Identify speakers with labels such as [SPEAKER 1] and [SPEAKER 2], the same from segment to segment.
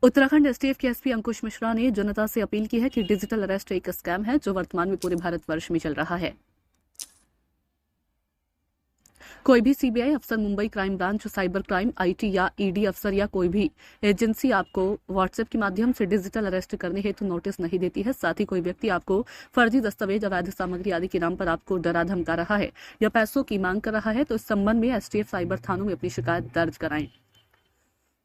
[SPEAKER 1] Uttarakhand STF के SP अंकुश मिश्रा ने जनता से अपील की है कि डिजिटल अरेस्ट एक स्कैम है जो वर्तमान में पूरे भारतवर्ष में चल रहा है। कोई भी सीबीआई अफसर, Mumbai crime branch, cyber crime, IT या ईडी अफसर या कोई भी एजेंसी आपको व्हाट्सएप के माध्यम से डिजिटल अरेस्ट करने हेतु नोटिस नहीं देती है। साथ ही कोई व्यक्ति आपको फर्जी दस्तावेज, अवैध सामग्री आदि के नाम पर आपको डरा धमका रहा है या पैसों की मांग कर रहा है तो इस संबंध में एसटीएफ साइबर थानों में अपनी शिकायत दर्ज कराएं।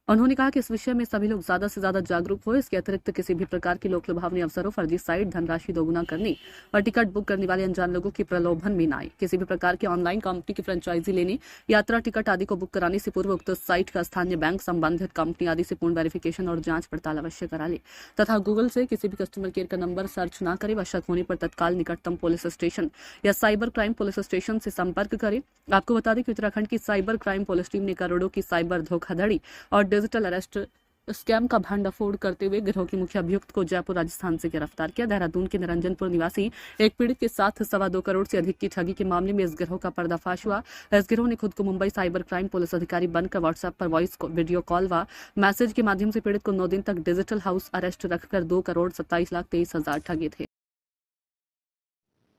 [SPEAKER 1] उन्होंने कहा कि इस विषय में सभी लोग ज्यादा से ज्यादा जागरूक हो। इसके अतिरिक्त किसी भी प्रकार की लोक लुभावनी अवसरों, फर्जी साइट, धनराशि दोगुना करने और टिकट बुक करने वाले अनजान लोगों की प्रलोभन में न आए। किसी भी प्रकार के ऑनलाइन कंपनी की फ्रेंचाइजी लेने, यात्रा टिकट आदि को बुक कराने से पूर्व उक्त साइट का स्थानीय बैंक, संबंधित कंपनी आदि से पूर्ण वेरिफिकेशन और जांच पड़ताल अवश्य करा ले तथा गूगल से किसी भी कस्टमर केयर का नंबर सर्च न करे व शक होने पर तत्काल निकटतम पुलिस स्टेशन या साइबर क्राइम पुलिस स्टेशन से संपर्क करें। आपको बता दें कि उत्तराखंड की साइबर क्राइम पुलिस टीम ने करोड़ों की साइबर धोखाधड़ी और डिजिटल अरेस्ट स्कैम का भंडाफोड़ करते हुए गिरोह के मुख्य अभियुक्त को जयपुर राजस्थान से गिरफ्तार किया। देहरादून के निरंजनपुर निवासी एक पीड़ित के साथ 2.25 करोड़ से अधिक की ठगी के मामले में इस गिरोह का पर्दाफाश हुआ। इस गिरोह ने खुद को मुंबई साइबर क्राइम पुलिस अधिकारी बनकर व्हाट्सएप पर वॉइस वीडियो कॉल व मैसेज के माध्यम से पीड़ित को 9 दिन तक डिजिटल हाउस अरेस्ट रखकर 2,27,23,000 ठगे थे।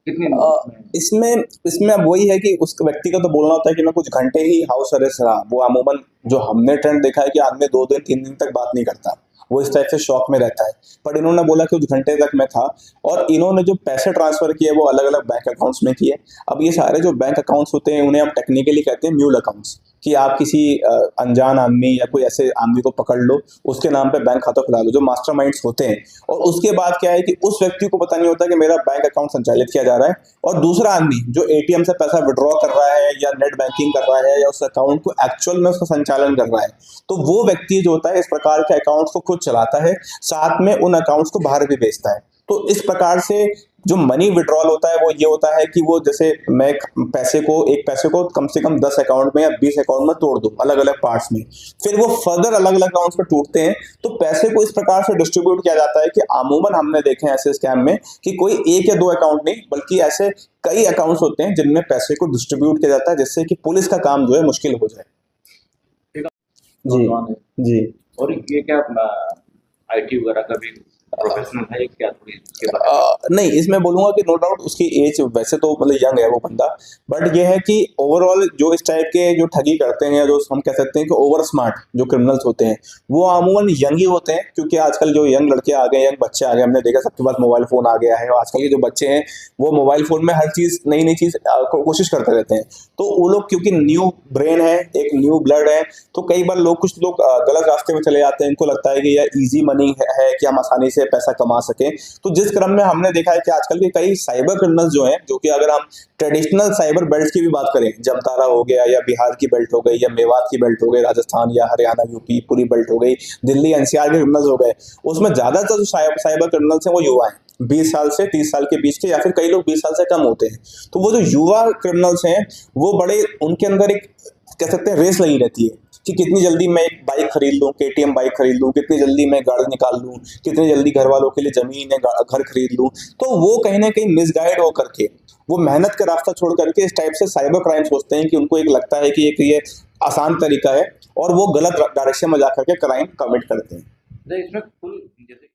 [SPEAKER 2] इसमें इसमें अब वही है कि उस व्यक्ति का तो बोलना होता है कि मैं कुछ घंटे ही हाउस अरेस्ट रहा। वो अमूमन जो हमने ट्रेंड देखा है कि आदमी 2 दिन 3 दिन तक बात नहीं करता, वो इस टाइप से शॉक में रहता है। पर इन्होंने बोला कि कुछ घंटे तक मैं था और इन्होंने जो पैसे ट्रांसफर किए वो अलग अलग बैंक अकाउंट्स में किए। अब ये सारे जो बैंक अकाउंट्स होते हैं उन्हें हम टेक्निकली कहते हैं म्यूल अकाउंट्स, कि आप किसी अनजान आदमी या कोई ऐसे आदमी को पकड़ लो, उसके नाम पे बैंक खाता खुला लो, जो मास्टरमाइंड्स होते हैं। और उसके बाद क्या है कि उस व्यक्ति को पता नहीं होता कि मेरा बैंक अकाउंट संचालित किया जा रहा है और दूसरा आदमी जो एटीएम से पैसा विड्रॉ कर रहा है या नेट बैंकिंग कर रहा है या उस अकाउंट को एक्चुअल में उसका संचालन कर रहा है, तो वो व्यक्ति जो होता है इस प्रकार के अकाउंट्स को खुद चलाता है, साथ में उन अकाउंट्स को बाहर भी भेजता है। तो इस प्रकार से जो मनी विड्रॉल होता है वो ये होता है कि वो जैसे मैं एक पैसे को कम से कम 10 अकाउंट में या 20 अकाउंट में तोड़ दूं अलग अलग पार्ट्स में, फिर वो फर्दर अलग अलग अकाउंट्स में टूटते हैं। तो पैसे को इस प्रकार से डिस्ट्रीब्यूट किया जाता है कि अमूमन हमने देखे हैं ऐसे स्कैम में कि कोई एक या 2 अकाउंट नहीं बल्कि ऐसे कई अकाउंट्स होते हैं जिनमें पैसे को डिस्ट्रीब्यूट किया जाता है, जिससे कि पुलिस का काम जो है मुश्किल हो जाए। जी जी।
[SPEAKER 3] और ये क्या आईटी वगैरह का भी प्रोफेशनल है क्या? थोड़ी इसके बारे
[SPEAKER 2] नहीं, इसमें बोलूंगा कि नो डाउट उसकी एज वैसे तो मतलब यंग है वो बंदा, बट ये है कि ओवरऑल जो इस टाइप के जो ठगी करते हैं या जो हम कह सकते हैं कि ओवर स्मार्ट जो क्रिमिनल्स होते हैं वो अमूमन यंग ही होते हैं, क्योंकि आजकल जो यंग लड़के आ गए, यंग बच्चे आ गए, हमने देखा सबके पास मोबाइल फोन आ गया है और आजकल के जो बच्चे हैं वो मोबाइल फोन में हर चीज नई नई चीज कोशिश करते रहते हैं। तो वो लोग क्योंकि न्यू ब्रेन है, एक न्यू ब्लड है, तो कई बार कुछ लोग गलत रास्ते में चले जाते हैं। इनको लगता है कि यह इजी मनी है कि हम आसानी से पैसा कमा सके। तो जिस क्रम में हमने देखा है कि आजकल के कई साइबर क्रिमिनल्स जो हैं, जो कि अगर हम ट्रेडिशनल साइबर बेल्ट की भी बात करें, जमतारा हो गया या बिहार की बेल्ट हो गई या मेवात की बेल्ट हो गई, राजस्थान या हरियाणा यूपी पूरी बेल्ट हो गई, दिल्ली एनसीआर के क्रिमिनल्स हो गए, उसमें ज्यादातर जो साइबर क्रिमिनल्स हैं वो युवा हैं, 20 साल से 30 साल के बीच के, या फिर कई लोग 20 साल से कम होते हैं। तो वो जो युवा क्रिमिनल्स हैं वो बड़े, उनके अंदर एक कह सकते हैं रेस लगी रहती है कि कितनी जल्दी मैं एक बाइक खरीद लूं, केटीएम बाइक खरीद लूं, कितनी जल्दी मैं गाड़ी निकाल लूं, कितनी जल्दी घर वालों के लिए जमीन या घर खरीद लूं। तो वो कहीं ना कहीं मिसगाइड होकर के वो मेहनत का रास्ता छोड़ करके इस टाइप से साइबर क्राइम सोचते हैं कि उनको एक लगता है कि एक ये आसान तरीका है और वो गलत डायरेक्शन में जाकर के क्राइम कमिट करते हैं।
[SPEAKER 3] इसमें फुल जैसे